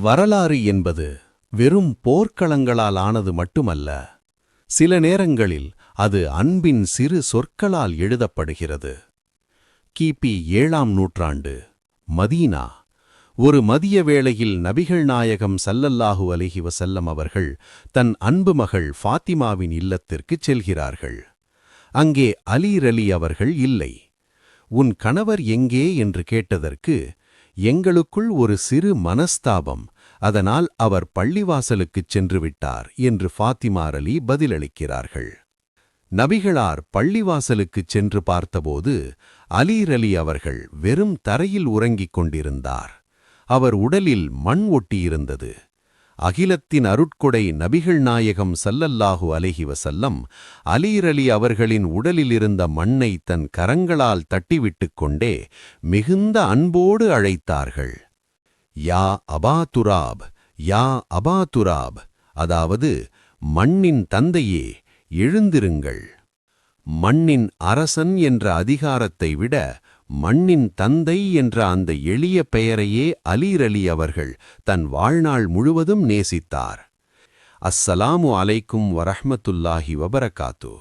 வரலாறு என்பது வெறும் போர்க்களங்களால் ஆனது மட்டுமல்ல. சில நேரங்களில் அது அன்பின் சிறு சொற்களால் எழுதப்படுகிறது. கிபி 7ஆம் நூற்றாண்டு மதீனா. ஒரு மதிய வேளையில் நபிகள் நாயகம் ஸல்லல்லாஹு அலைஹி வஸல்லம் அவர்கள் தன் அன்பு மகள் ஃபாத்திமாவின் இல்லத்திற்குச் செல்கிறார்கள். அங்கே அலி ரலி அவர்கள் இல்லை. உன் கணவர் எங்கே என்று கேட்டதற்கு, எங்களுக்குள் ஒரு சிறு மனஸ்தாபம், அதனால் அவர் பள்ளிவாசலுக்குச் சென்று விட்டார் என்று ஃபாத்திமா அலி பதிலளிக்கிறார்கள். நபிகளார் பள்ளிவாசலுக்குச் சென்று பார்த்தபோது அலி ரலி அவர்கள் வெறும் தரையில் உறங்கிக் கொண்டிருந்தார். அவர் உடலில் மண் ஒட்டியிருந்தது. அகிலத்தின் அருட்கொடை நபிகள் நாயகம் ஸல்லல்லாஹு அலைஹி வஸல்லம் அலி ரலி அவர்களின் உடலிலிருந்த மண்ணை தன் கரங்களால் தட்டிவிட்டுக் கொண்டே மிகுந்த அன்போடு அழைத்தார்கள். யா அபா துராப், யா அபா துராப், அதாவது மண்ணின் தந்தையே, எழுந்திருங்கள். மண்ணின் அரசன் என்ற அதிகாரத்தை விட மண்ணின் தந்தை என்ற அந்த எளிய பெயரையே அலி ரலி அவர்கள் தன் வாழ்நாள் முழுவதும் நேசித்தார். அஸ்ஸலாமு அலைக்கும் வரஹ்மத்துல்லாஹி வபரகாத்து.